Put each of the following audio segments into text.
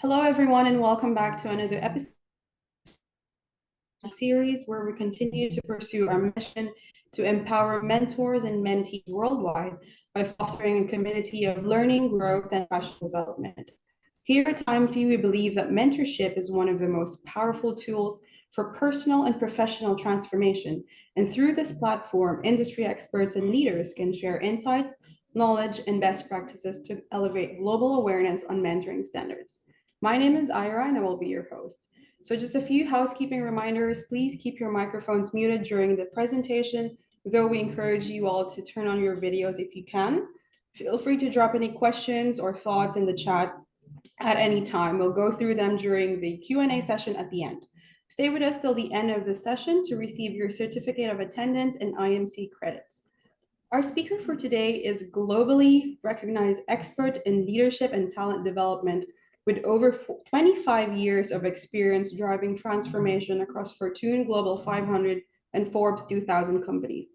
Hello, everyone, and welcome back to another episode series where we continue to pursue our mission to empower mentors and mentees worldwide by fostering a community of learning, growth, and professional development. Here at IMT, we believe that mentorship is one of the most powerful tools for personal and professional transformation. And through this platform, industry experts and leaders can share insights, knowledge, and best practices to elevate global awareness on mentoring standards. My name is Ira, and I will be your host. So just a few housekeeping reminders. Please keep your microphones muted during the presentation, though we encourage you all to turn on your videos if you can. Feel free to drop any questions or thoughts in the chat at any time. We'll go through them during the Q&A session at the end. Stay with us till the end of the session to receive your certificate of attendance and IMC credits. Our speaker for today is globally recognized expert in leadership and talent development with over 25 years of experience driving transformation across Fortune Global 500 and Forbes 2000 companies.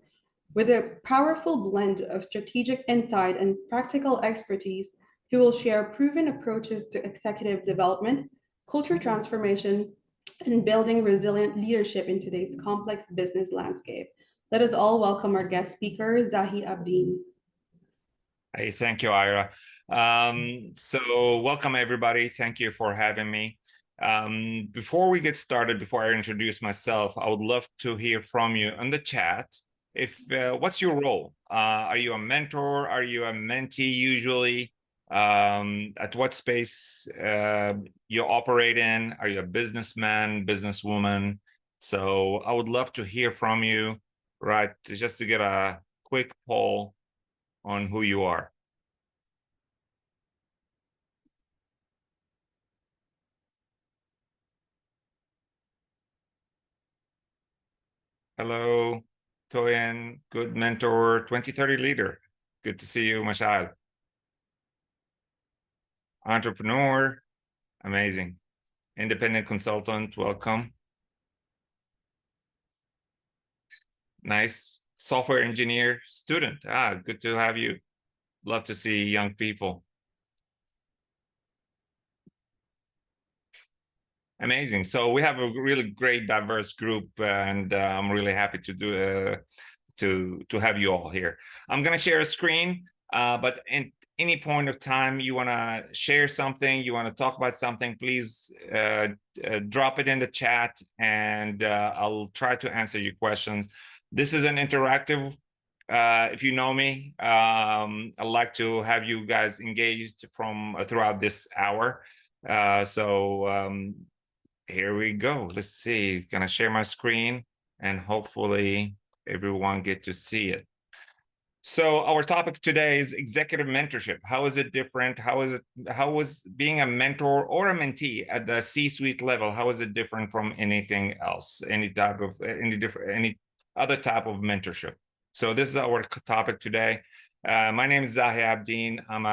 With a powerful blend of strategic insight and practical expertise, he will share proven approaches to executive development, culture transformation, and building resilient leadership in today's complex business landscape. Let us all welcome our guest speaker, Zahi Abdeen. Hey, thank you, Ira. So welcome, everybody. Thank you for having me. Before we get started, before I introduce myself, I would love to hear from you in the chat. What's your role? Are you a mentor? Are you a mentee usually? At what space you operate in? Are you a businessman, businesswoman? So I would love to hear from you, right? Just to get a quick poll on who you are. Hello, Toyin, good mentor, 2030 leader. Good to see you, Mashal. Entrepreneur, amazing. Independent consultant, welcome. Nice. Software engineer, student. Good to have you. Love to see young people. Amazing. So we have a really great, diverse group, and I'm really happy to have you all here. I'm going to share a screen, but in any point of time you want to share something, you want to talk about something, please drop it in the chat, and I'll try to answer your questions. This is an interactive. If you know me, I'd like to have you guys engaged throughout this hour. Here we go. Let's see. Gonna share my screen, and hopefully everyone get to see it. So our topic today is executive mentorship. How is it different? How is being a mentor or a mentee at the C-suite level? How is it different from anything else? Any other type of mentorship? So this is our topic today. My name is Zahi Abdeen. I'm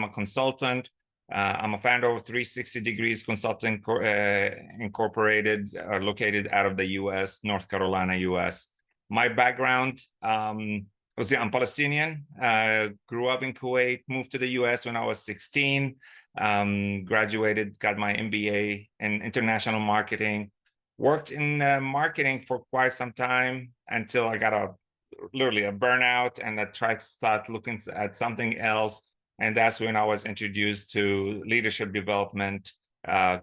a consultant. I'm a founder of 360 Degrees Consulting Incorporated, located out of the U.S., North Carolina, U.S. My background, I'm Palestinian, grew up in Kuwait, moved to the U.S. when I was 16, graduated, got my MBA in international marketing, worked in marketing for quite some time until I got literally a burnout, and I tried to start looking at something else. And that's when I was introduced to leadership development,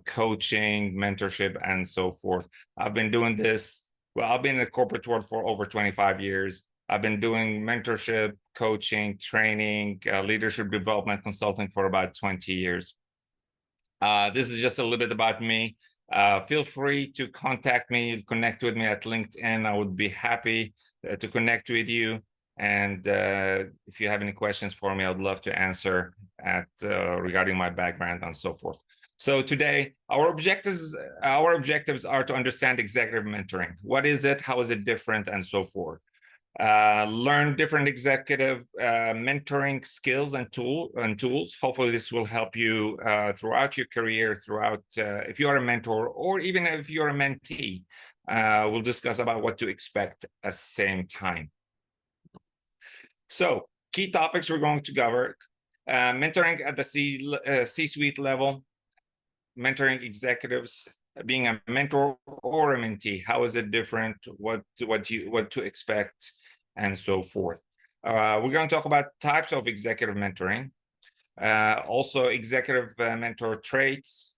coaching, mentorship, and so forth. I've been doing this. Well, I've been in the corporate world for over 25 years. I've been doing mentorship, coaching, training, leadership development consulting for about 20 years. This is just a little bit about me. Feel free to contact me, connect with me at LinkedIn. I would be happy to connect with you. And if you have any questions for me, I'd love to answer regarding my background and so forth. So today, our objectives are to understand executive mentoring. What is it? How is it different? And so forth. Learn different executive mentoring skills and tools. Hopefully, this will help you throughout your career, if you are a mentor or even if you're a mentee. We'll discuss about what to expect at the same time. So key topics we're going to cover: mentoring at the C-suite level, mentoring executives, being a mentor or a mentee? How is it different? What to expect, and so forth. We're going to talk about types of executive mentoring, also executive mentor traits,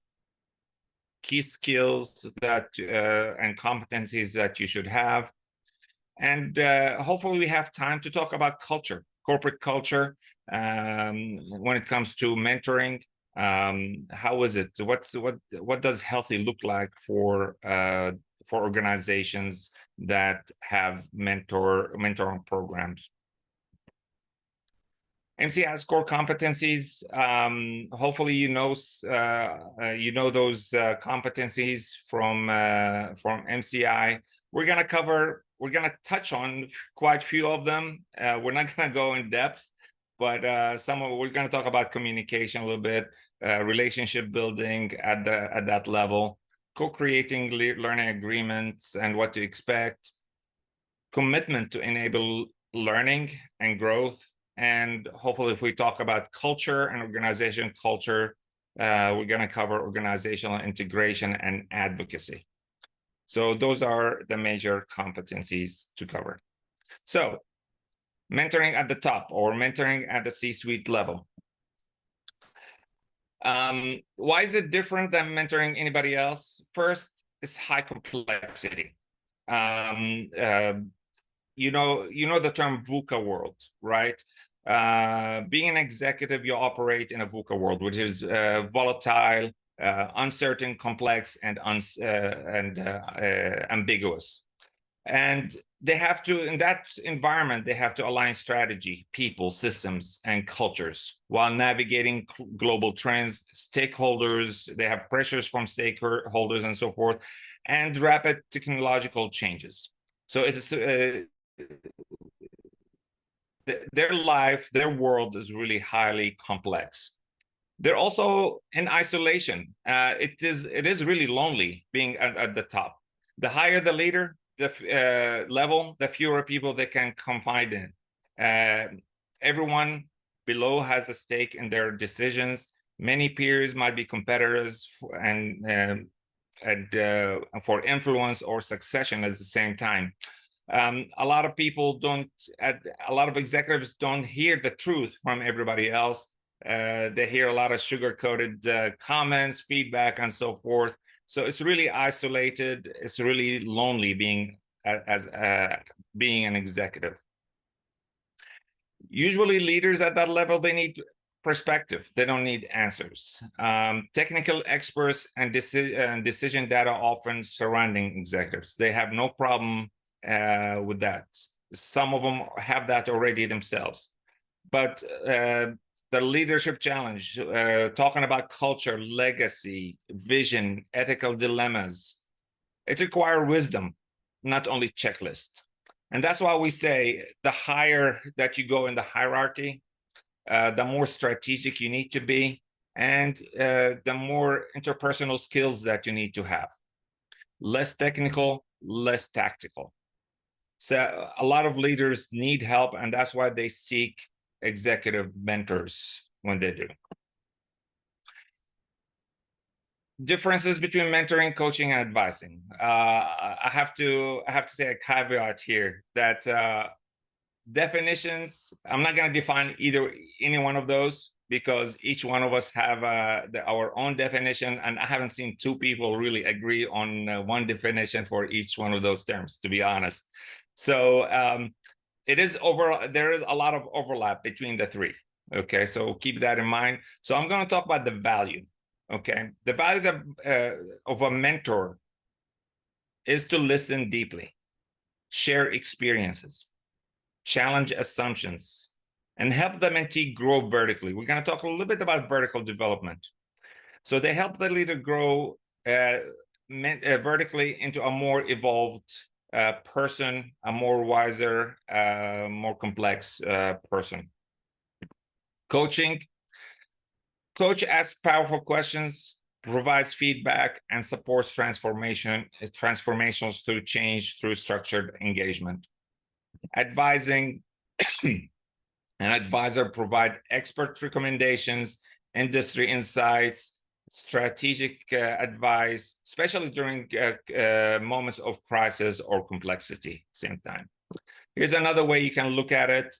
key skills that and competencies that you should have. And hopefully we have time to talk about culture, corporate culture, when it comes to mentoring. How is it? What does healthy look like for organizations that have mentoring programs? MC has core competencies. Hopefully, you know those competencies from MCI. We're gonna touch on quite a few of them. We're not gonna go in depth, but we're gonna talk about communication a little bit, relationship building at that level, co-creating learning agreements and what to expect, commitment to enable learning and growth. And hopefully, if we talk about culture and organization culture, we're going to cover organizational integration and advocacy. So those are the major competencies to cover. So mentoring at the top, or mentoring at the C-suite level. Why is it different than mentoring anybody else? First, it's high complexity. You know the term VUCA world, right? Being an executive, you operate in a VUCA world, which is volatile, uncertain, complex, and ambiguous. And they have to, in that environment, they have to align strategy, people, systems, and cultures while navigating global trends, stakeholders. They have pressures from stakeholders and so forth, and rapid technological changes. So it's their life, their world is really highly complex. They're also in isolation. It is really lonely being at the top. The higher the leader, the level, the fewer people they can confide in. Everyone below has a stake in their decisions. Many peers might be competitors and for influence or succession at the same time. A lot of people a lot of executives don't hear the truth from everybody else. They hear a lot of sugar-coated comments, feedback, and so forth. So it's really isolated. It's really lonely being an executive. Usually leaders at that level, they need perspective. They don't need answers. Technical experts and decision data often surrounding executives. They have no problem with that. Some of them have that already themselves. But the leadership challenge, talking about culture, legacy, vision, ethical dilemmas, it requires wisdom, not only checklist. And that's why we say the higher that you go in the hierarchy, the more strategic you need to be, and the more interpersonal skills that you need to have. Less technical, less tactical. So a lot of leaders need help, and that's why they seek executive mentors when they do. Differences between mentoring, coaching, and advising. I have to say a caveat here that definitions, I'm not going to define any one of those, because each one of us have our own definition, and I haven't seen two people really agree on one definition for each one of those terms, to be honest. So there is a lot of overlap between the three. Okay, so keep that in mind. So I'm going to talk about the value. Okay, the value of a mentor is to listen deeply, share experiences, challenge assumptions, and help the mentee grow vertically. We're going to talk a little bit about vertical development. So they help the leader grow vertically into a more evolved person, a more wiser, more complex person. Coaching. Coach asks powerful questions, provides feedback, and supports transformations through change through structured engagement. Advising. An advisor provides expert recommendations, industry insights, strategic advice, especially during moments of crisis or complexity, same time. Here's another way you can look at it.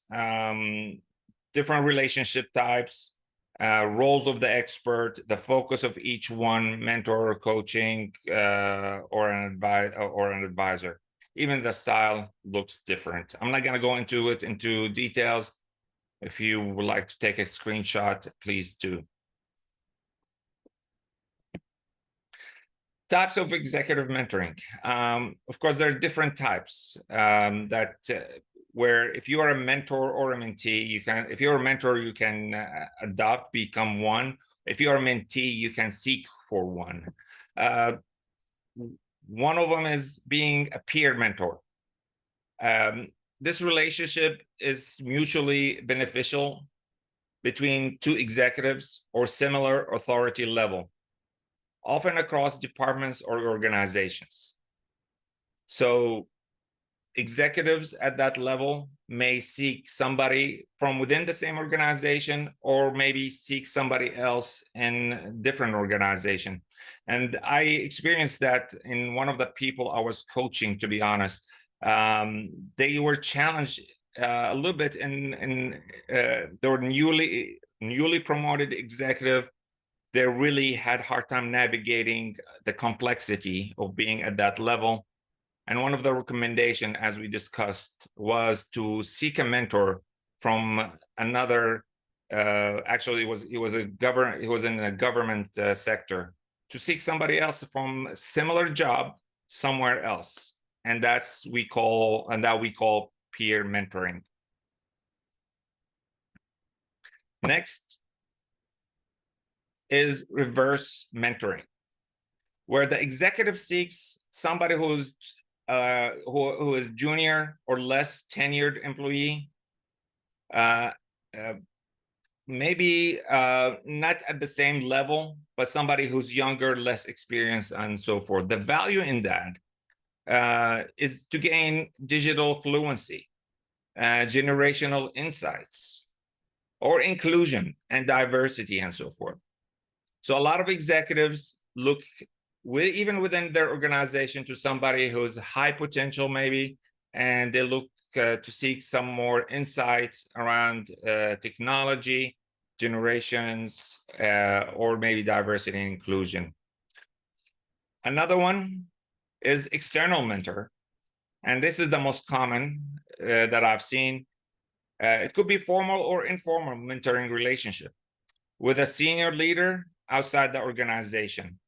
Different relationship types, roles of the expert, the focus of each one, mentor, coaching, or an advisor. Even the style looks different. I'm not going to go into details. If you would like to take a screenshot, please do. Types of executive mentoring. Of course, there are different types where if you are a mentor or a mentee, if you're a mentor, you can adopt, become one. If you're a mentee, you can seek for one. One of them is being a peer mentor. This relationship is mutually beneficial between two executives or similar authority level, often across departments or organizations. So executives at that level may seek somebody from within the same organization, or maybe seek somebody else in a different organization. And I experienced that in one of the people I was coaching, to be honest. They were challenged a little bit they were newly promoted executive. They really had a hard time navigating the complexity of being at that level. And one of the recommendations, as we discussed, was to seek a mentor from another. Actually, it was in the government sector, to seek somebody else from a similar job somewhere else, and that we call peer mentoring. Next is reverse mentoring, where the executive seeks somebody who is junior or less tenured employee, maybe not at the same level, but somebody who's younger, less experienced, and so forth. The value in that is to gain digital fluency, generational insights, or inclusion and diversity, and so forth. So a lot of executives look even within their organization to somebody who's high potential maybe, and they look to seek some more insights around technology, generations, or maybe diversity and inclusion. Another one is external mentor, and this is the most common that I've seen. It could be formal or informal mentoring relationship with a senior leader outside the organization,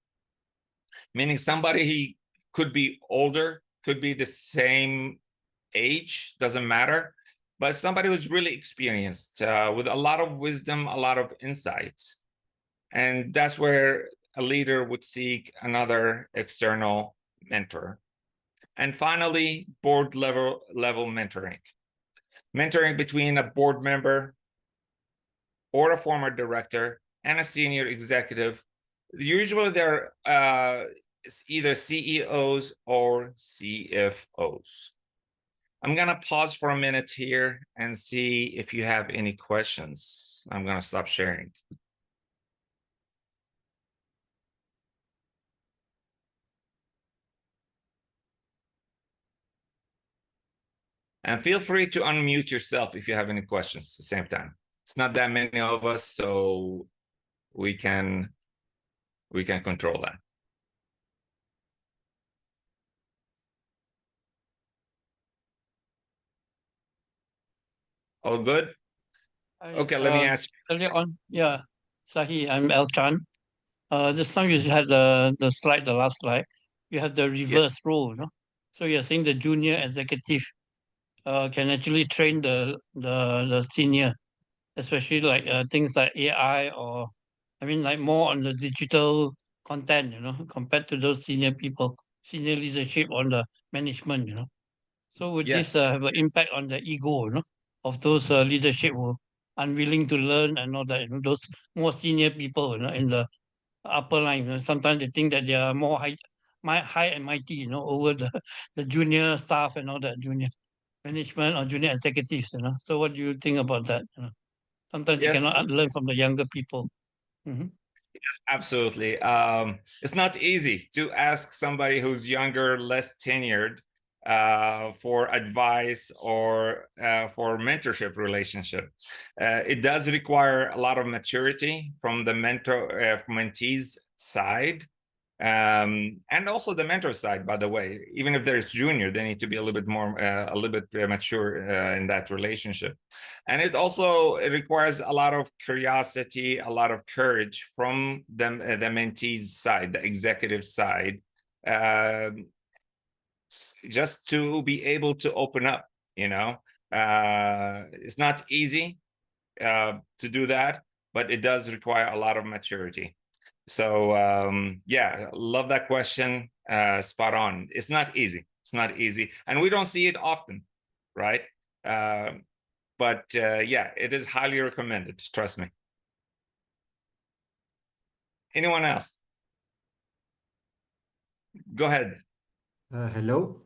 meaning somebody he could be older, could be the same age, doesn't matter, but somebody who's really experienced with a lot of wisdom, a lot of insights. And that's where a leader would seek another external mentor. And finally, board level mentoring. Mentoring between a board member or a former director and a senior executive. Usually they're either CEOs or CFOs. I'm gonna pause for a minute here and see if you have any questions. I'm gonna stop sharing. And feel free to unmute yourself if you have any questions at the same time. It's not that many of us, so we can control that. All good? Okay, let me ask you. Earlier on, yeah, Sahi, I'm El Chan. This time you had the last slide. You have the reverse role, no? So you're saying the junior executive can actually train the senior, especially like things like AI, or I mean like more on the digital content, compared to those senior people, senior leadership on the management, So would this Yes. have an impact on the ego, of those leadership who unwilling to learn and all that, those more senior people, in the upper line, sometimes they think that they are more high and mighty, over the junior staff and all that, junior management or junior executives, So what do you think about that? Sometimes they Yes. cannot learn from the younger people. Absolutely. It's not easy to ask somebody who's younger, less tenured, for advice or for mentorship relationship. It does require a lot of maturity from the mentee's side. And also the mentor side, by the way. Even if there's junior, they need to be a little bit more, a little bit mature in that relationship. And it requires a lot of curiosity, a lot of courage from the mentee's side, the executive side, just to be able to open up. It's not easy to do that, but it does require a lot of maturity. So yeah, love that question. Spot on. It's not easy. It's not easy, and we don't see it often, right? But yeah, it is highly recommended. Trust me. Anyone else? Go ahead. Hello,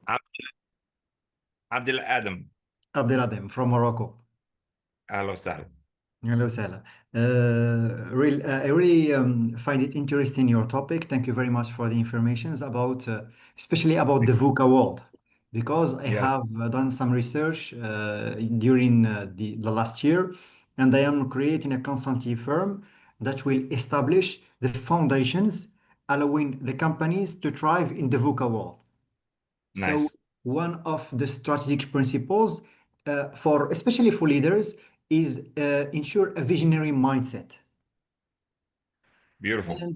Abdel Adam. Abdeladem from Morocco. Hello, Sal. Hello, Salah. I really find it interesting your topic. Thank you very much for the informations about, especially about the VUCA world, because I Yes, have done some research during the last year, and I am creating a consulting firm that will establish the foundations allowing the companies to thrive in the VUCA world. So nice, one of the strategic principles for especially for leaders is ensure a visionary mindset. beautiful. And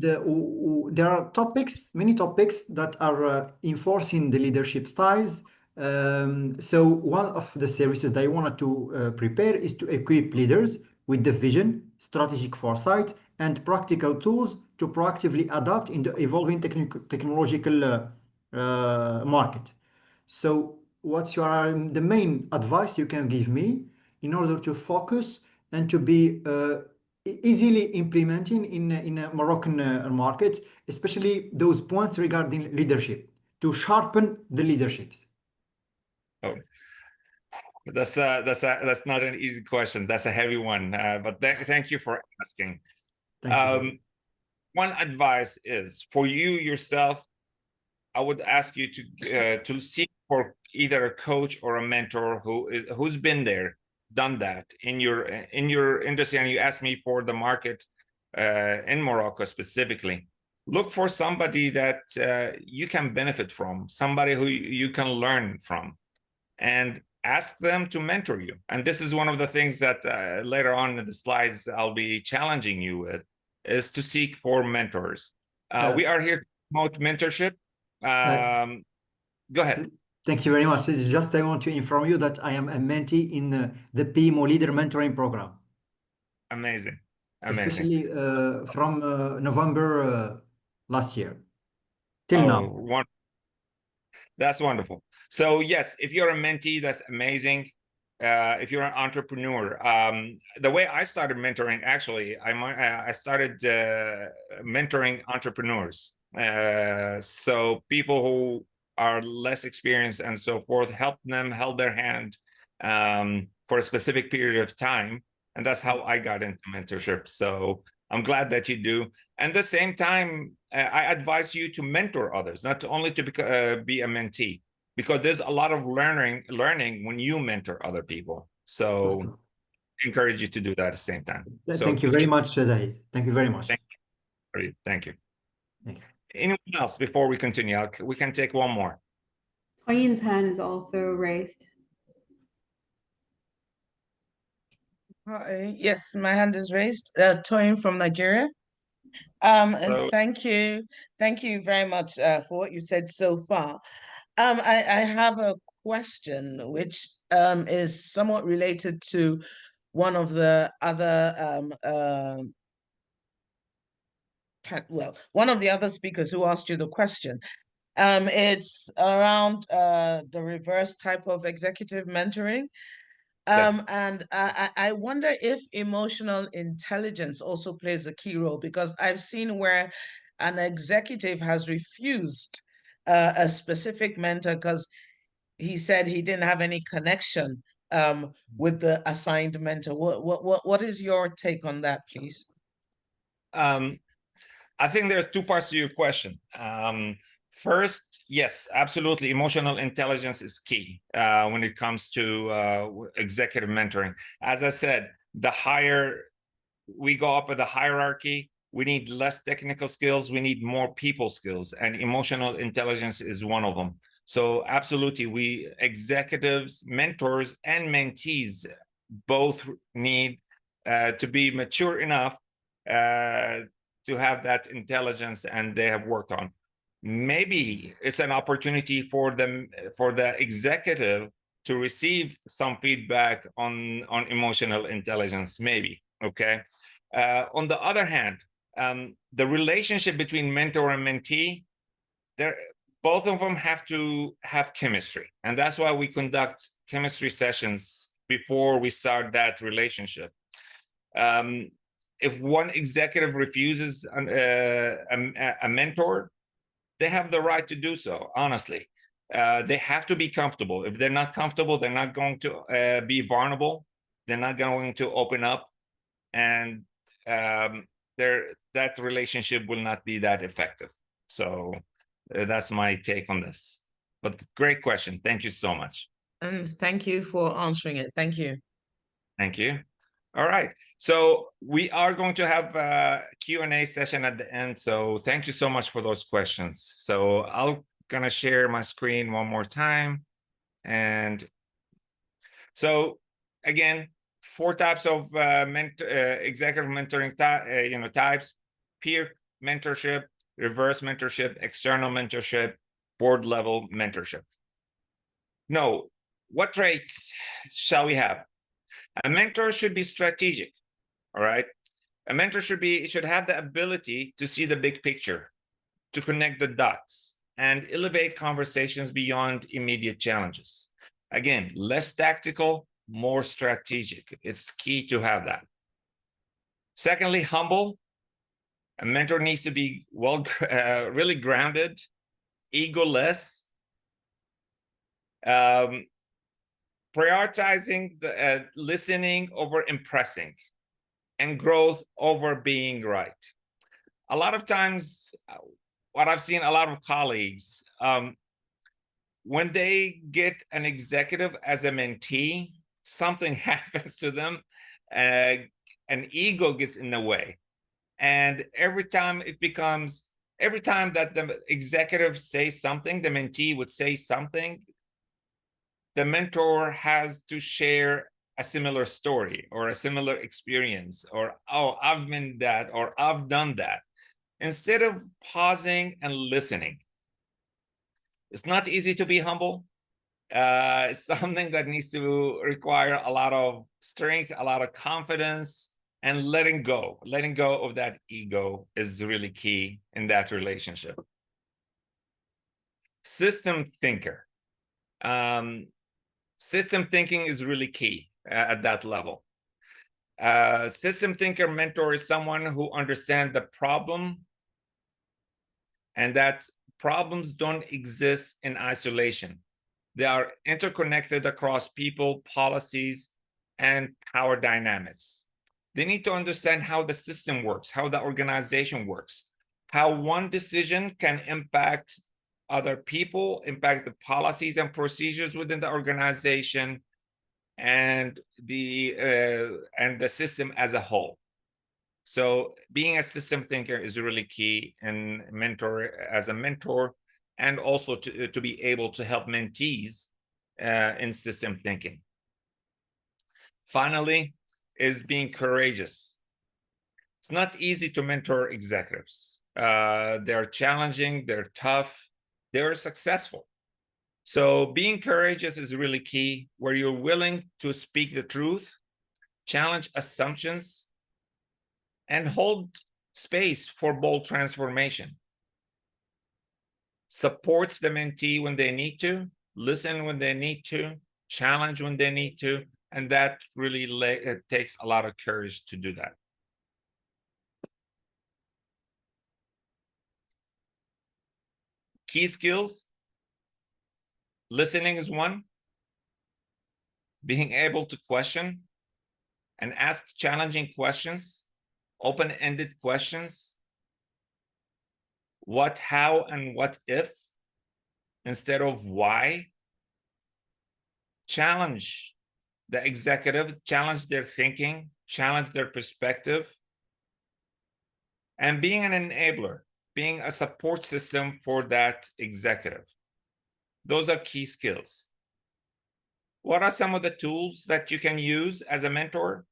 there are topics, many topics that are enforcing the leadership styles. So one of the services that I wanted to prepare is to equip leaders with the vision, strategic foresight, and practical tools to proactively adapt in the evolving technological market. So what's the main advice you can give me in order to focus and to be easily implementing in a Moroccan market, especially those points regarding leadership, to sharpen the leaderships? Oh, that's not an easy question. That's a heavy one. But thank you for asking. Thank you very much. One advice is for you yourself. I would ask you to seek for either a coach or a mentor who's been there, done that in your industry. And you asked me for the market in Morocco specifically. Look for somebody that you can benefit from, somebody who you can learn from, and ask them to mentor you. And this is one of the things that later on in the slides I'll be challenging you with, is to seek for mentors. Uh, We are here to promote mentorship. uh, Go ahead. Thank you very much. Just I want to inform you that I am a mentee in the PMO Leader Mentoring Program, Amazing. Amazing. especially from November last year till now. Oh, that's wonderful. So yes, if you're a mentee, that's amazing. If you're an entrepreneur, the way I started mentoring, actually, I started mentoring entrepreneurs. So people who are less experienced and so forth, help them, held their hand for a specific period of time. And that's how I got into mentorship. So I'm glad that you do. And at the same time, I advise you to mentor others, not only to be a mentee, because there's a lot of learning when you mentor other people. So I encourage you to do that at the same time. So Thank you very much, Zahid. Thank you very much. Thank you. Thank you. Thank you. Anyone else before we continue? We can take one more. Toyin's hand is also raised. Hi, yes, my hand is raised. Toyin from Nigeria. And So, thank you very much for what you said so far. I have a question which is somewhat related to one of the other one of the other speakers who asked you the question. It's around the reverse type of executive mentoring. yes. And I wonder if emotional intelligence also plays a key role, because I've seen where an executive has refused a specific mentor because he said he didn't have any connection with the assigned mentor. What is your take on that, please? Um, I think there's two parts to your question. First, yes, absolutely. Emotional intelligence is key when it comes to executive mentoring. As I said, the higher we go up in the hierarchy, we need less technical skills, we need more people skills, and emotional intelligence is one of them. So absolutely, we executives, mentors, and mentees both need to be mature enough to have that intelligence, and they have worked on. Maybe it's an opportunity for them, for the executive, to receive some feedback on emotional intelligence, maybe. Okay. On the other hand, the relationship between mentor and mentee, both of them have to have chemistry, and that's why we conduct chemistry sessions before we start that relationship. If one executive refuses a mentor, they have the right to do so, honestly. They have to be comfortable. If they're not comfortable, they're not going to be vulnerable. They're not going to open up, and that relationship will not be that effective. So that's my take on this. But great question. Thank you so much. And thank you for answering it. Thank you. Thank you. All right. So we are going to have a Q&A session at the end. So thank you so much for those questions. So I'll gonna share my screen one more time. And so again, 4 types of executive mentoring types: peer mentorship, reverse mentorship, external mentorship, board level mentorship. No, what traits shall we have? A mentor should be strategic. All right. A mentor should have the ability to see the big picture, to connect the dots, and elevate conversations beyond immediate challenges. Again, less tactical, more strategic. It's key to have that. Secondly, humble. A mentor needs to be really grounded, egoless, prioritizing the listening over impressing, and growth over being right. A lot of times, what I've seen a lot of colleagues, when they get an executive as a mentee, something happens to them, an ego gets in the way. And every time that the executive says something, the mentee would say something, the mentor has to share a similar story or a similar experience, or, oh, I've been that, or I've done that, instead of pausing and listening. It's not easy to be humble. It's something that needs to require a lot of strength, a lot of confidence, and letting go. Letting go of that ego is really key in that relationship. System thinker. System thinking is really key at that level. System thinker mentor is someone who understands the problem, and that problems don't exist in isolation. They are interconnected across people, policies, and power dynamics. They need to understand how the system works, how the organization works, how one decision can impact other people, impact the policies and procedures within the organization, and the system as a whole. So being a system thinker is really key in as a mentor, and also to be able to help mentees in system thinking. Finally, is being courageous. It's not easy to mentor executives. They're challenging, they're tough, they're successful. So being courageous is really key, where you're willing to speak the truth, challenge assumptions, and hold space for bold transformation. Supports the mentee when they need to, listen when they need to, challenge when they need to, and that really it takes a lot of courage to do that. Key skills: listening is one, being able to question and ask challenging questions, open-ended questions, what, how, and what if instead of why. Challenge the executive, challenge their thinking, challenge their perspective, and being an enabler, being a support system for that executive. Those are key skills. What are some of the tools that you can use as a mentor?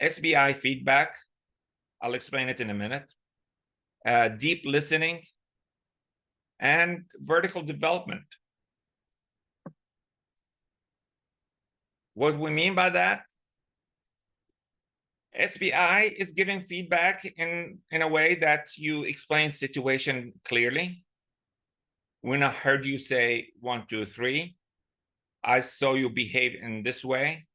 SBI feedback. I'll explain it in a minute. Deep listening and vertical development. What we mean by that? SBI is giving feedback in a way that you explain situation clearly. When I heard you say 1, 2, 3, I saw you behave in this way,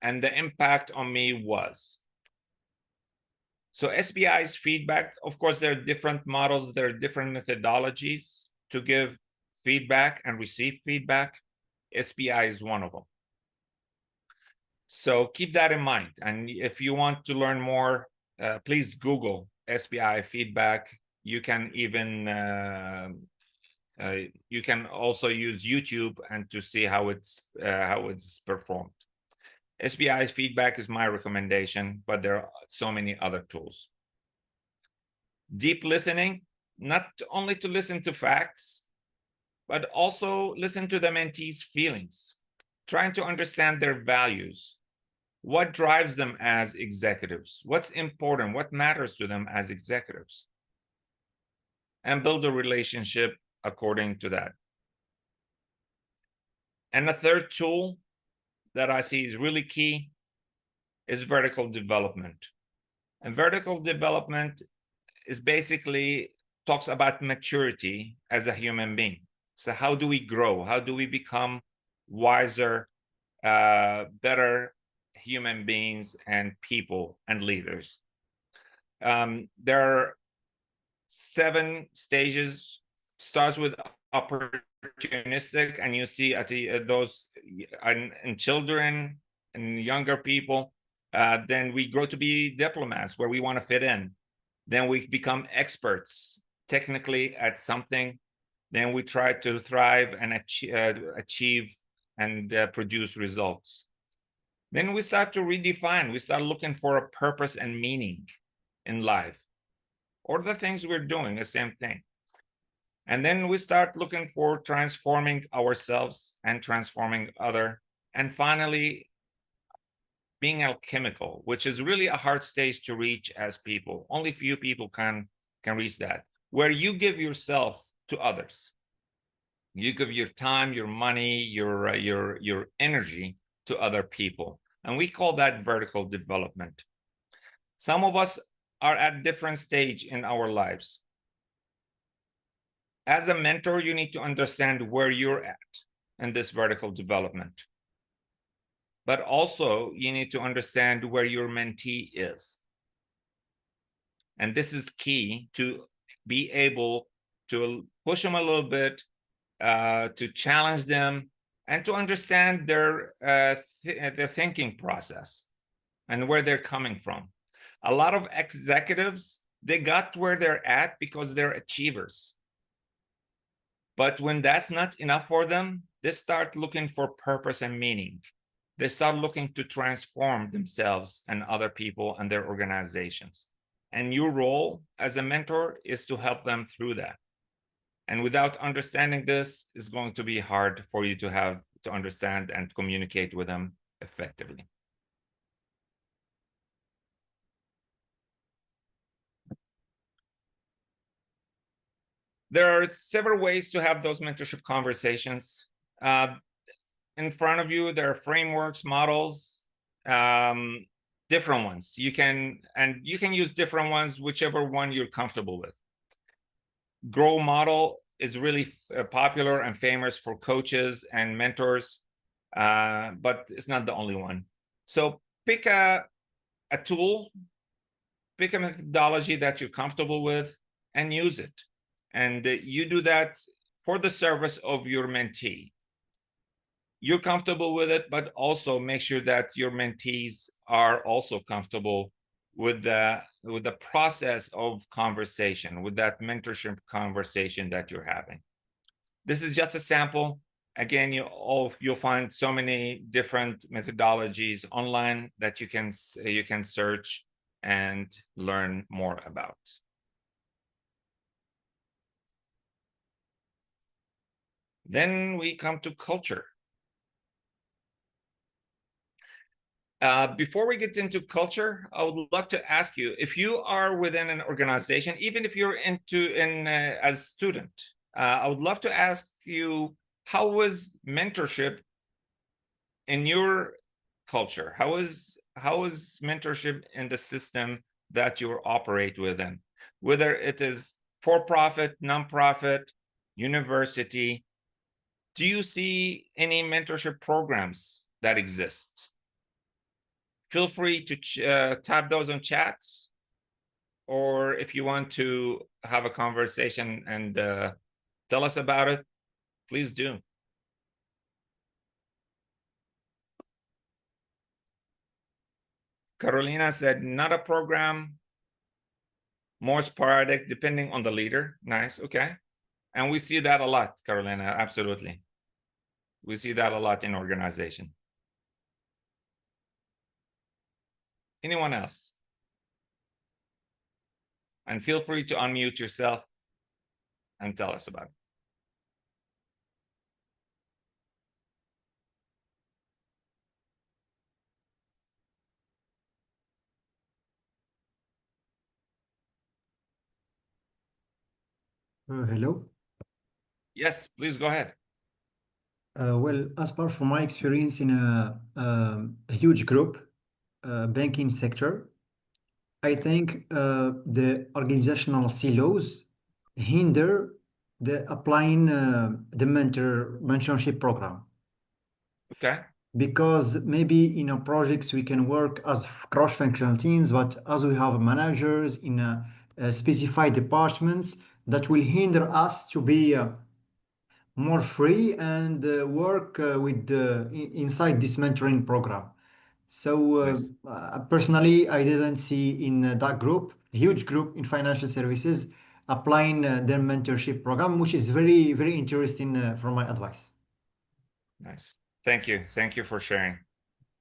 and the impact on me was. So SBI's feedback, of course, there are different models, there are different methodologies to give feedback and receive feedback. SBI is one of them. So keep that in mind. And if you want to learn more, please Google SBI feedback. You can even, you can also use YouTube and to see how it's performed. SBI feedback is my recommendation, but there are so many other tools. Deep listening, not only to listen to facts, but also listen to the mentee's feelings, trying to understand their values. What drives them as executives? What's important? What matters to them as executives? And build a relationship according to that. And the third tool that I see is really key is vertical development. And vertical development is basically talks about maturity as a human being. So how do we grow? How do we become wiser, better human beings and people and leaders? There are 7 stages. Starts with opportunistic, and you see at those in children and younger people. Then we grow to be diplomats, where we want to fit in. Then we become experts technically at something. Then we try to thrive and achieve and produce results. Then we start to redefine. We start looking for a purpose and meaning in life, or the things we're doing, the same thing. And then we start looking for transforming ourselves and transforming other. And finally, being alchemical, which is really a hard stage to reach as people. Only few people can reach that, where you give yourself to others. You give your time, your money, your energy to other people. And we call that vertical development. Some of us are at different stage in our lives. As a mentor, you need to understand where you're at in this vertical development. But also you need to understand where your mentee is. And this is key to be able to push them a little bit, to challenge them, and to understand their thinking process and where they're coming from. A lot of executives, they got where they're at because they're achievers. But when that's not enough for them, they start looking for purpose and meaning. They start looking to transform themselves and other people and their organizations. And your role as a mentor is to help them through that. And without understanding this, it's going to be hard for you to understand and communicate with them effectively. There are several ways to have those mentorship conversations. In front of you, there are frameworks, models, different ones. You can use different ones, whichever one you're comfortable with. Grow model is really popular and famous for coaches and mentors, but it's not the only one. So pick a tool, pick a methodology that you're comfortable with, and use it. And you do that for the service of your mentee. You're comfortable with it, but also make sure that your mentees are also comfortable with the process of conversation, with that mentorship conversation that you're having. This is just a sample. Again, you'll find so many different methodologies online that you can search and learn more about. Then we come to culture. Before we get into culture, I would love to ask you, if you are within an organization, even if you're as a student, I would love to ask you, how was mentorship in your culture? How is mentorship in the system that you operate within? Whether it is for-profit, non-profit, university, do you see any mentorship programs that exist? Feel free to type those on chat, or if you want to have a conversation and tell us about it, please do. Carolina said, not a program, more sporadic, depending on the leader. Nice, okay. And we see that a lot, Carolina, absolutely. We see that a lot in organization. Anyone else? And feel free to unmute yourself and tell us about it. Hello. Yes, please go ahead. Well, as part from my experience in a huge group, banking sector, I think the organizational silos hinder the applying the mentorship program. Okay. Because maybe in our projects we can work as cross-functional teams, but as we have managers in specified departments, that will hinder us to be more free and work inside this mentoring program. So Nice. personally, I didn't see in that group, a huge group in financial services, applying their mentorship program, which is very, very interesting for my advice. Nice. Thank you. Thank you for sharing.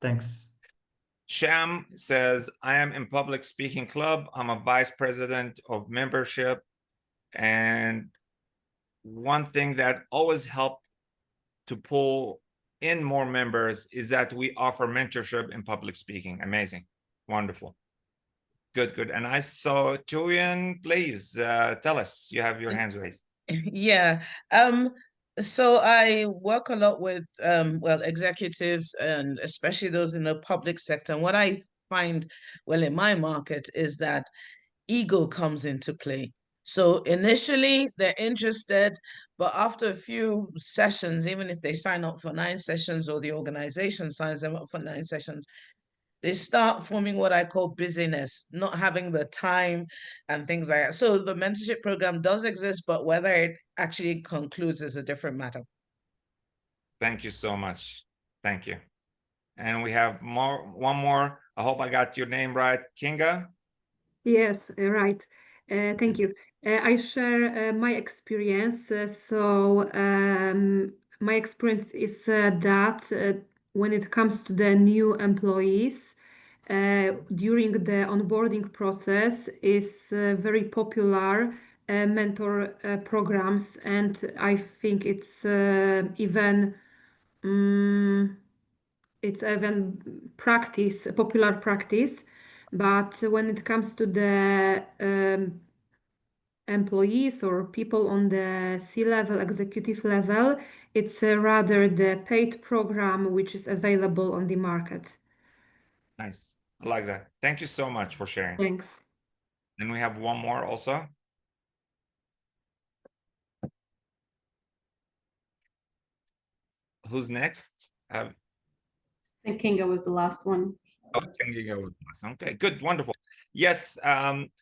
Thanks. Sham says, I am in public speaking club. I'm a vice president of membership. And one thing that always helped to pull in more members is that we offer mentorship in public speaking. Amazing. Wonderful. Good, good. And I saw Julian, please tell us, you have your hands raised. Yeah. So I work a lot with well, executives and especially those in the public sector. And what I find, well, in my market is that ego comes into play. So initially they're interested, but after a few sessions, even if they sign up for 9 sessions or the organization signs them up for 9 sessions, they start forming what I call busyness, not having the time and things like that. So the mentorship program does exist, but whether it actually concludes is a different matter. Thank you so much. Thank you. And we have one more. I hope I got your name right. Kinga? Yes, right. Thank you. I share my experience. My experience is that when it comes to the new employees, during the onboarding process is very popular mentor programs, and I think it's even popular practice. But when it comes to the employees or people on the C-level, executive level, it's rather the paid program which is available on the market. Nice. I like that. Thank you so much for sharing. Thanks. And we have one more also. Who's next? I think Kinga was the last one. Oh, Kinga was last. Okay, good, wonderful. Yes,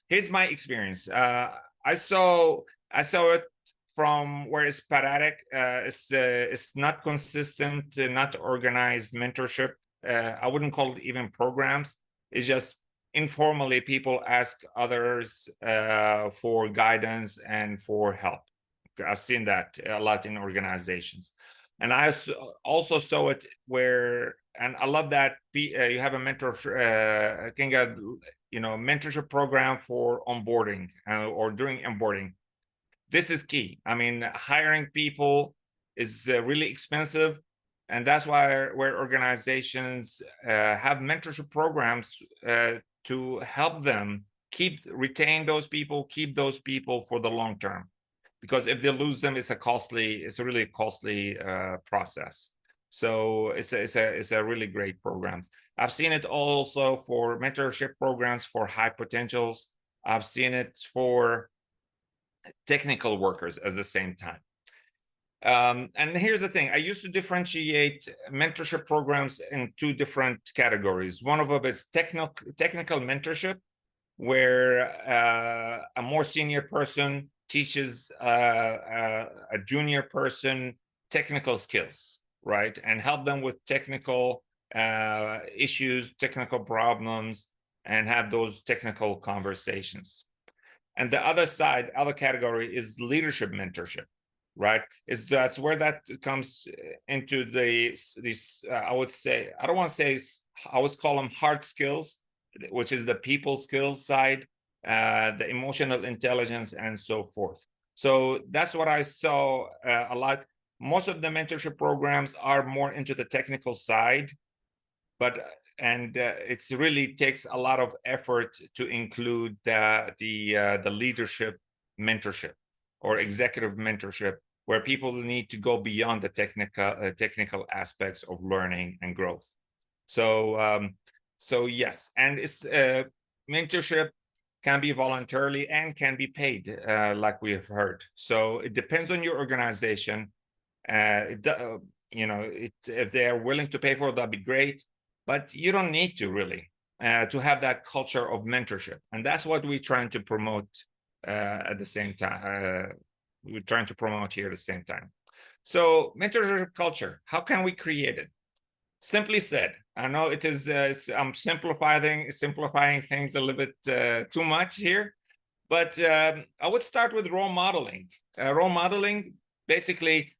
here's my experience. I saw it from where it's sporadic. It's not consistent, not organized mentorship. I wouldn't call it even programs. It's just informally people ask others for guidance and for help. I've seen that a lot in organizations. And I also saw it where, and I love that you have a mentor, mentorship program for onboarding or during onboarding. This is key. I mean, hiring people is really expensive. And that's why where organizations have mentorship programs to help them retain those people, keep those people for the long term. Because if they lose them, it's a really costly process. So it's a really great program. I've seen it also for mentorship programs for high potentials. I've seen it for technical workers at the same time. And here's the thing, I used to differentiate mentorship programs in two different categories. One of them is technical mentorship, where a more senior person teaches a junior person technical skills, right? And help them with technical issues, technical problems, and have those technical conversations. And the other side, other category is leadership mentorship, right? That's where that comes into these, I would say, I don't want to say, I would call them hard skills, which is the people skills side, the emotional intelligence, and so forth. So that's what I saw a lot. Most of the mentorship programs are more into the technical side, but it really takes a lot of effort to include the leadership mentorship or executive mentorship, where people need to go beyond the technical aspects of learning and growth. So yes, and it's mentorship can be voluntarily and can be paid, like we have heard. So it depends on your organization. If they are willing to pay for it, that'd be great. But you don't need to really to have that culture of mentorship, and that's what we're trying to promote at the same time. We're trying to promote here at the same time. So mentorship culture, how can we create it? Simply said, I know it is. I'm simplifying things a little bit too much here, but I would start with role modeling. Role modeling, basically,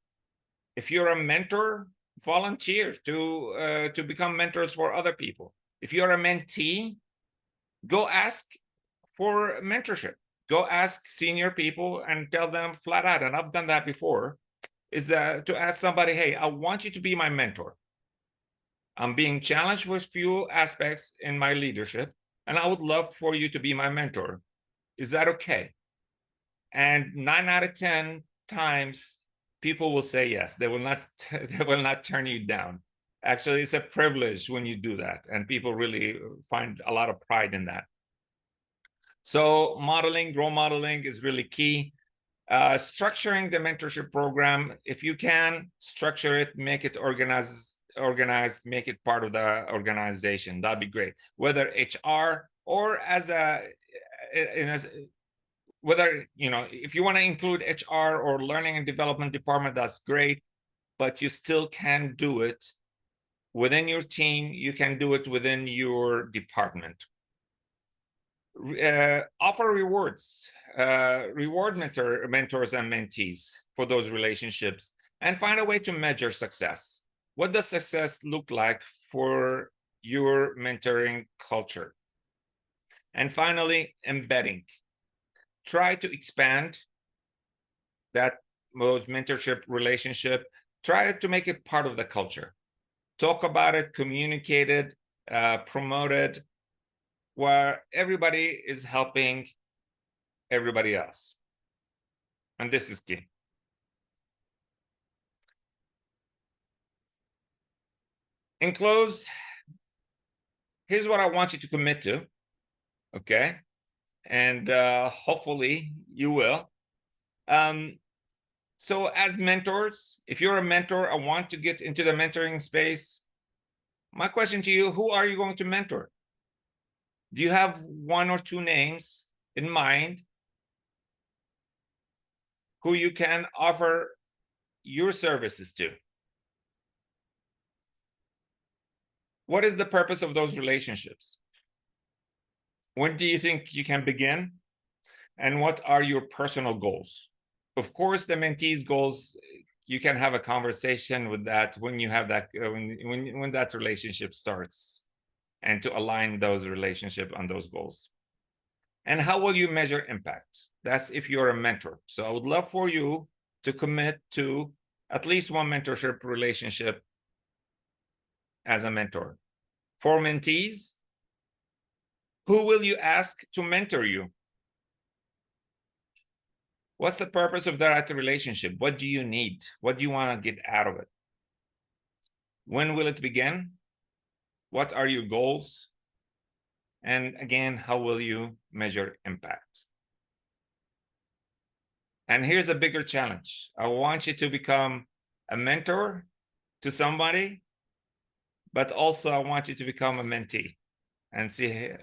if you're a mentor, volunteer to become mentors for other people. If you're a mentee, go ask for mentorship. Go ask senior people and tell them flat out, and I've done that before, is to ask somebody, hey, I want you to be my mentor. I'm being challenged with few aspects in my leadership, and I would love for you to be my mentor. Is that okay? And 9 out of 10 times, people will say yes. They will not turn you down. Actually, it's a privilege when you do that, and people really find a lot of pride in that. So role modeling is really key. Structuring the mentorship program, if you can, structure it, make it organized, make it part of the organization. That'd be great. Whether HR or whether, if you want to include HR or learning and development department, that's great, but you still can do it within your team. You can do it within your department. Offer rewards, reward mentors and mentees for those relationships, and find a way to measure success. What does success look like for your mentoring culture? And finally, embedding. Try to expand those mentorship relationship. Try to make it part of the culture. Talk about it, communicate it, promote it, where everybody is helping everybody else. And this is key. In close, here's what I want you to commit to, okay? And hopefully you will. So as mentors, if you're a mentor, I want to get into the mentoring space. My question to you, who are you going to mentor? Do you have 1 or 2 names in mind who you can offer your services to? What is the purpose of those relationships? When do you think you can begin? And what are your personal goals? Of course, the mentee's goals, you can have a conversation with that when you have that, when that relationship starts, and to align those relationships on those goals. And how will you measure impact? That's if you're a mentor. So I would love for you to commit to at least one mentorship relationship as a mentor. For mentees, who will you ask to mentor you? What's the purpose of that relationship? What do you need? What do you want to get out of it? When will it begin? What are your goals? And again, how will you measure impact? And here's a bigger challenge. I want you to become a mentor to somebody, but also I want you to become a mentee, and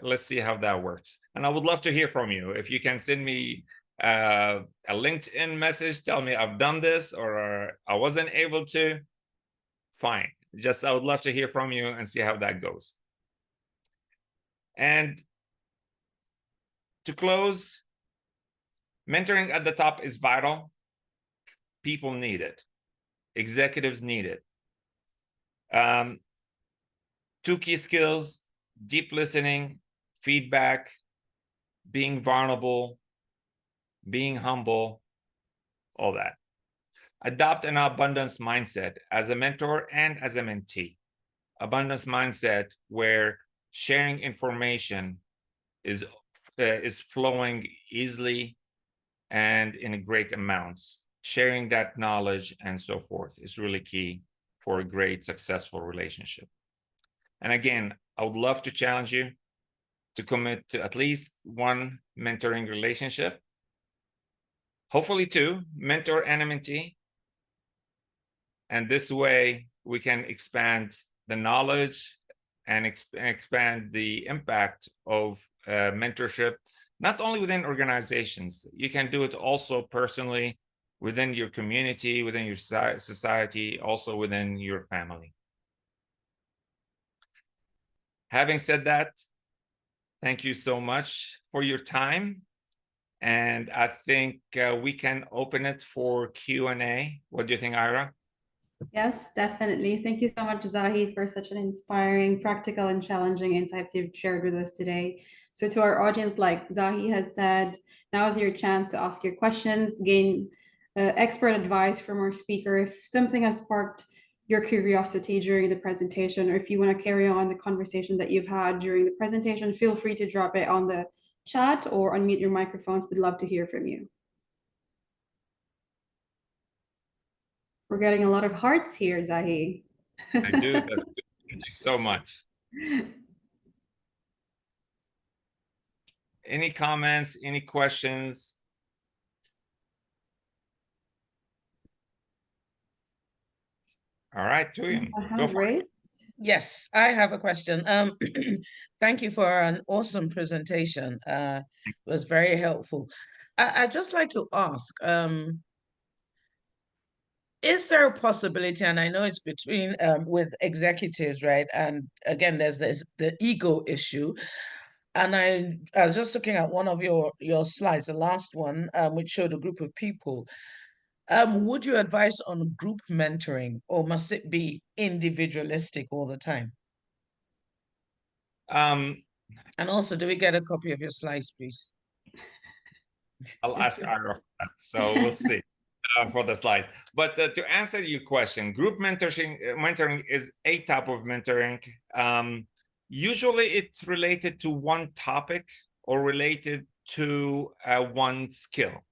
let's see how that works. And I would love to hear from you. If you can send me a LinkedIn message, tell me I've done this or I wasn't able to, fine. Just I would love to hear from you and see how that goes. And to close, mentoring at the top is vital. People need it. Executives need it. 2 key skills: deep listening, feedback, being vulnerable, being humble, all that. Adopt an abundance mindset as a mentor and as a mentee. Abundance mindset where sharing information is flowing easily and in great amounts. Sharing that knowledge and so forth is really key for a great, successful relationship. And again, I would love to challenge you to commit to at least one mentoring relationship, hopefully 2, mentor and a mentee. And this way we can expand the knowledge and expand the impact of mentorship, not only within organizations. You can do it also personally within your community, within your society, also within your family. Having said that, thank you so much for your time. And I think we can open it for Q&A. What do you think, Ira? Yes, definitely. Thank you so much, Zahi, for such an inspiring, practical, and challenging insights you've shared with us today. So to our audience, like Zahi has said, now is your chance to ask your questions, gain expert advice from our speaker. If something has sparked your curiosity during the presentation, or if you want to carry on the conversation that you've had during the presentation, feel free to drop it on the chat or unmute your microphones. We'd love to hear from you. We're getting a lot of hearts here, Zahi. I do. That's good. Thank you so much. Any comments, any questions? All right, Tuyum, go for it. Yes, I have a question. Thank you for an awesome presentation. It was very helpful. I'd just like to ask, is there a possibility, and I know it's between with executives, right? And again, there's the ego issue. And I was just looking at one of your slides, the last one, which showed a group of people. Would you advise on group mentoring, or must it be individualistic all the time? And also, do we get a copy of your slides, please? I'll ask Ira for that. So we'll see for the slides. But to answer your question, group mentoring is a type of mentoring. Usually it's related to one topic or related to one skill.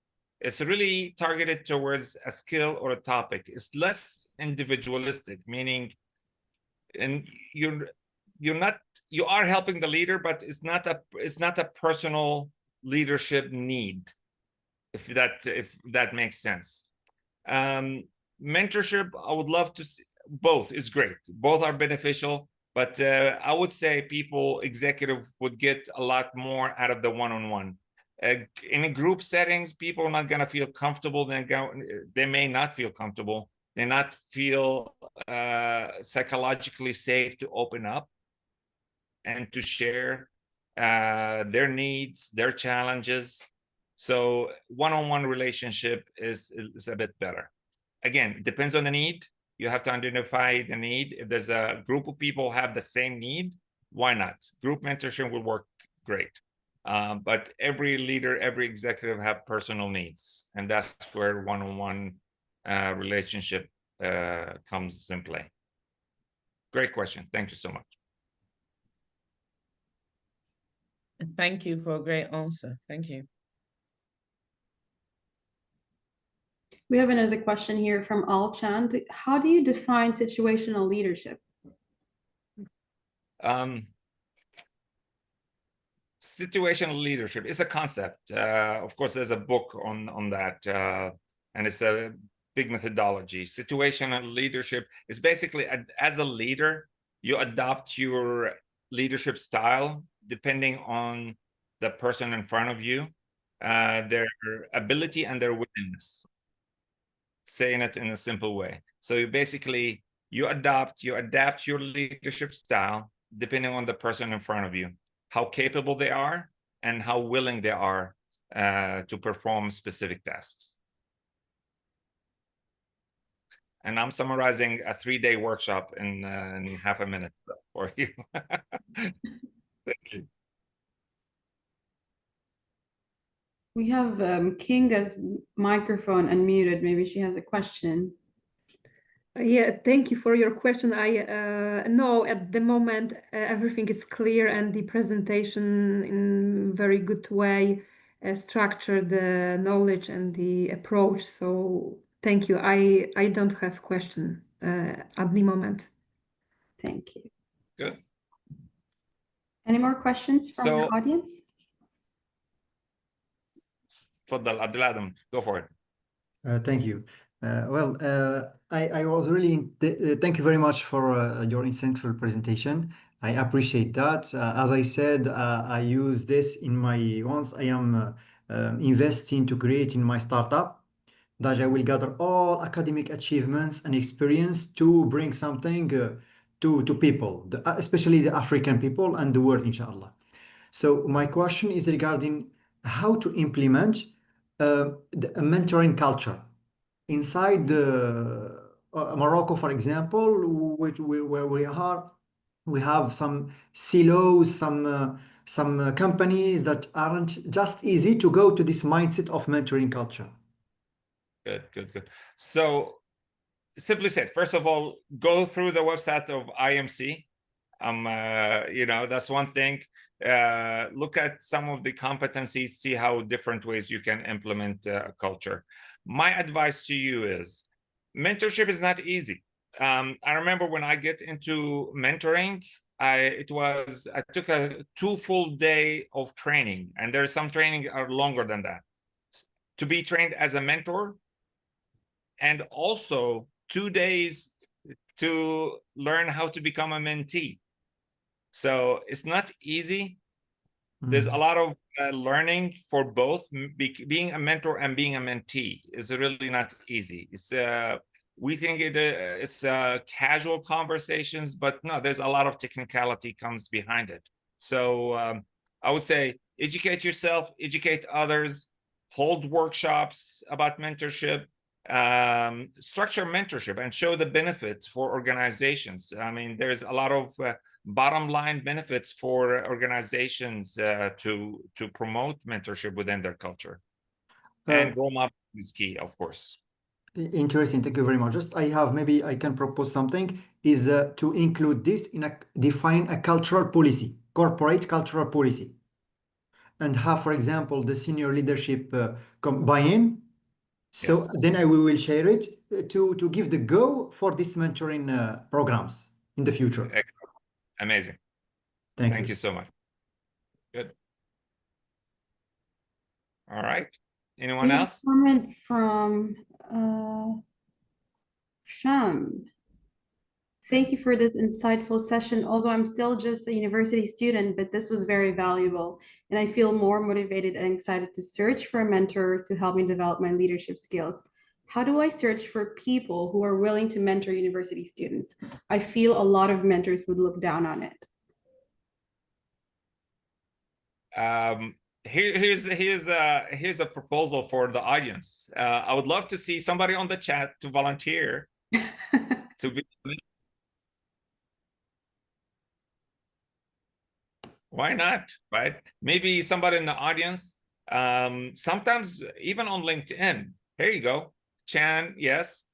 It's really targeted towards a skill or a topic. It's less individualistic, meaning you are helping the leader, but it's not a personal leadership need, if that makes sense. Mentorship, I would love to see. Both is great. Both are beneficial, but I would say executive would get a lot more out of the one-on-one. In a group settings, people are not going to feel comfortable. They may not feel comfortable. They not feel psychologically safe to open up and to share their needs, their challenges. So one-on-one relationship is a bit better. Again, it depends on the need. You have to identify the need. If there's a group of people have the same need, why not? Group mentorship will work great. But every leader, every executive have personal needs, and that's where one-on-one relationship comes in play. Great question. Thank you so much. Thank you for a great answer. Thank you. We have another question here from Al Chan. How do you define situational leadership? Situational leadership is a concept. Of course, there's a book on that, and it's a big methodology. Situational leadership is basically, as a leader, you adopt your leadership style depending on the person in front of you, their ability and their willingness. Saying it in a simple way. So you adapt your leadership style depending on the person in front of you, how capable they are, and how willing they are to perform specific tasks. And I'm summarizing a 3-day workshop in half a minute for you. Thank you. We have Kinga's microphone unmuted. Maybe she has a question. Yeah, thank you for your question. I know at the moment everything is clear and the presentation in very good way structured the knowledge and the approach. So thank you. I don't have question at the moment. Thank you. Good. Any more questions from the audience? Tfaddal, Abdul Adam, go for it. Thank you. I was really thank you very much for your insightful presentation. I appreciate that. As I said, I use this in my once I am investing to create in my startup, that I will gather all academic achievements and experience to bring something to people, especially the African people and the world, inshallah. So my question is regarding how to implement the mentoring culture inside Morocco, for example, where we have some silos, some companies that aren't just easy to go to this mindset of mentoring culture. Good. So simply said, first of all, go through the website of IMC. That's one thing. Look at some of the competencies, see how different ways you can implement a culture. My advice to you is mentorship is not easy. I remember when I get into mentoring, I took a 2 full day of training, and there's some training are longer than that, to be trained as a mentor, and also 2 days to learn how to become a mentee. So it's not easy. There's a lot of learning for both. Being a mentor and being a mentee is really not easy. We think it's casual conversations, but no, there's a lot of technicality comes behind it. So I would say educate yourself, educate others, hold workshops about mentorship, structure mentorship, and show the benefits for organizations. I mean, there's a lot of bottom line benefits for organizations to promote mentorship within their culture. And role model is key, of course. Interesting. Thank you very much. Just maybe I can propose something is to include this in define a cultural policy, corporate cultural policy, and have, for example, the senior leadership buy-in. So then we will share it to give the go for this mentoring programs in the future. Excellent. Amazing. Thank you so much. Good. All right. Anyone else? Comment from Sham. Thank you for this insightful session. Although I'm still just a university student, but this was very valuable, and I feel more motivated and excited to search for a mentor to help me develop my leadership skills. How do I search for people who are willing to mentor university students? I feel a lot of mentors would look down on it. Here's a proposal for the audience. I would love to see somebody on the chat to volunteer to be. Why not, right? Maybe somebody in the audience. Sometimes even on LinkedIn. Here you go, Chan. Yes.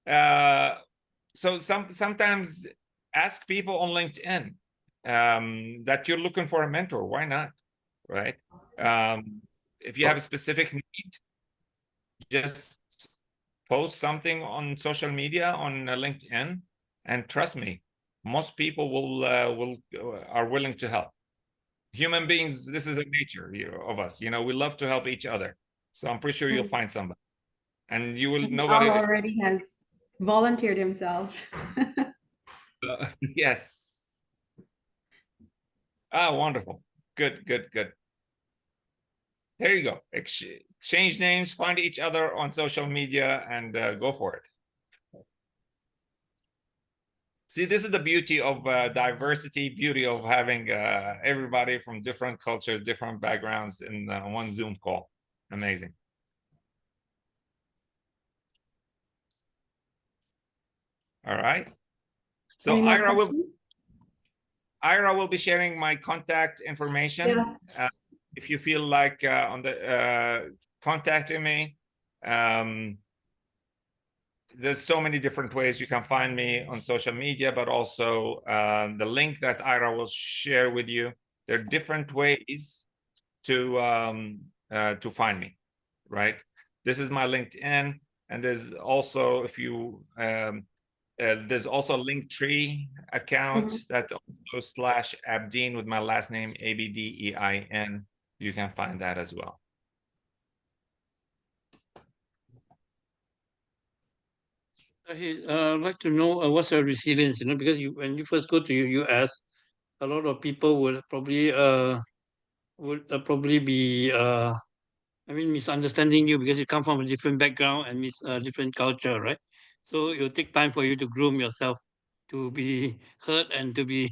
So sometimes ask people on LinkedIn that you're looking for a mentor. Why not, right? If you have a specific need, just post something on social media on LinkedIn, and trust me, most people are willing to help. Human beings, this is a nature of us. We love to help each other. So I'm pretty sure you'll find somebody, and you will. Nobody already has volunteered himself. Yes. Ah, wonderful. Good. There you go. Exchange names, find each other on social media, and go for it. See, this is the beauty of diversity, beauty of having everybody from different cultures, different backgrounds in one Zoom call. Amazing. All right. So Ira will be sharing my contact information. Yes. If you feel like contacting me, there's so many different ways you can find me on social media, but also the link that Ira will share with you. There are different ways to find me, right? This is my LinkedIn, and there's also there's also a Linktree account that also /Abdeen with my last name Abdein. You can find that as well. I'd like to know what's your resilience, because when you first go to US, a lot of people would probably be misunderstanding you because you come from a different background and different culture, right? So it'll take time for you to groom yourself to be heard and to be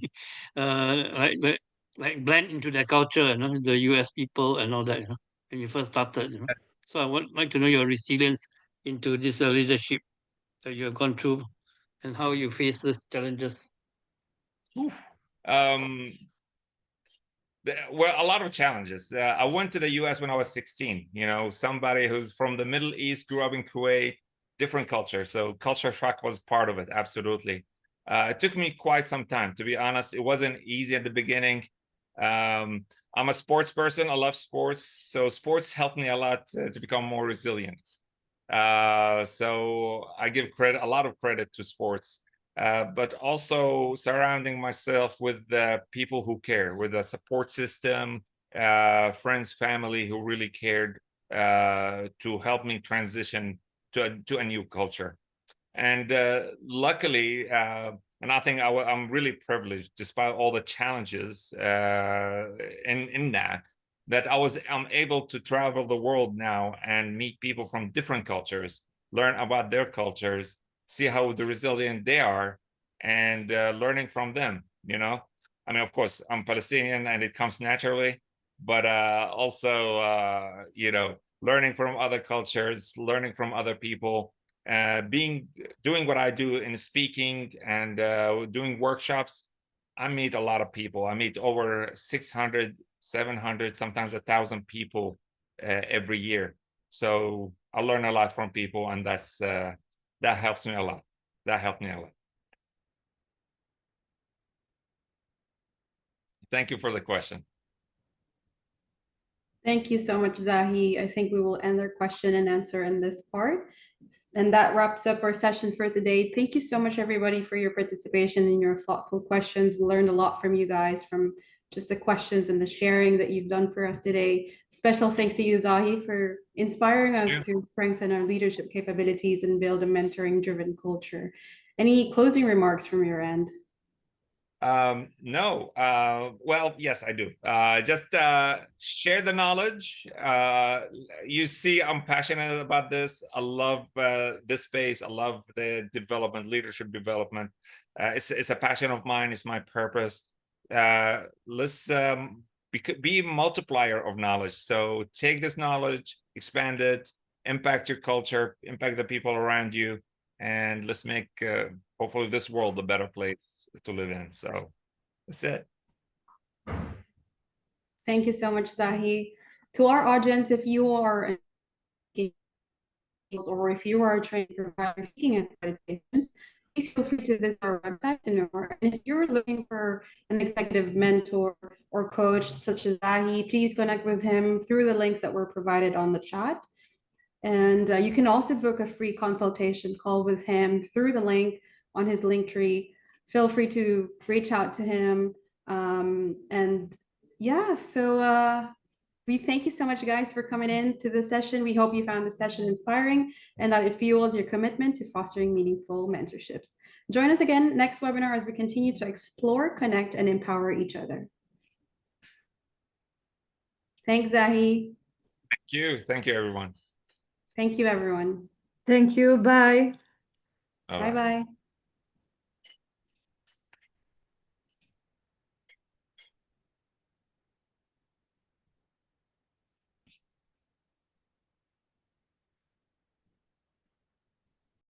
like blend into their culture, the US people and all that, when you first started. So I would like to know your resilience into this leadership that you have gone through and how you face these challenges. Well, a lot of challenges. I went to the US when I was 16, somebody who's from the Middle East, grew up in Kuwait, different culture. So culture shock was part of it, absolutely. It took me quite some time, to be honest. It wasn't easy at the beginning. I'm a sports person. I love sports. So sports helped me a lot to become more resilient. So I give a lot of credit to sports. But also surrounding myself with the people who care, with a support system, friends, family who really cared to help me transition to a new culture. And luckily, and I think I'm really privileged, despite all the challenges in that I'm able to travel the world now and meet people from different cultures, learn about their cultures, see how resilient they are, and learning from them. Of course, I'm Palestinian and it comes naturally, but also, learning from other cultures, learning from other people, doing what I do in speaking and doing workshops. I meet a lot of people. I meet over 600, 700, sometimes 1,000 people every year. So I learn a lot from people, and that helps me a lot. That helped me a lot. Thank you for the question. Thank you so much, Zahi. I think we will end our question and answer in this part. And that wraps up our session for today. Thank you so much, everybody, for your participation and your thoughtful questions. We learned a lot from you guys, from just the questions and the sharing that you've done for us today. Special thanks to you, Zahi, for inspiring us to strengthen our leadership capabilities and build a mentoring-driven culture. Any closing remarks from your end? No. Well, yes, I do. Just share the knowledge. You see, I'm passionate about this. I love this space. I love the leadership development. It's a passion of mine. It's my purpose. Let's be a multiplier of knowledge. So take this knowledge, expand it, impact your culture, impact the people around you, and let's make hopefully this world a better place to live in. So that's it. Thank you so much, Zahi. To our audience, if you are or if you are a training provider seeking accreditations, please feel free to visit our website to know more. And if you're looking for an executive mentor or coach such as Zahi, please connect with him through the links that were provided on the chat. And you can also book a free consultation call with him through the link on his link tree. Feel free to reach out to him. And yeah, so we thank you so much, guys, for coming in to this session. We hope you found the session inspiring and that it fuels your commitment to fostering meaningful mentorships. Join us again next webinar as we continue to explore, connect, and empower each other. Thanks, Zahi. Thank you. Thank you, everyone. Thank you, everyone. Thank you. Bye. All right. Bye-bye.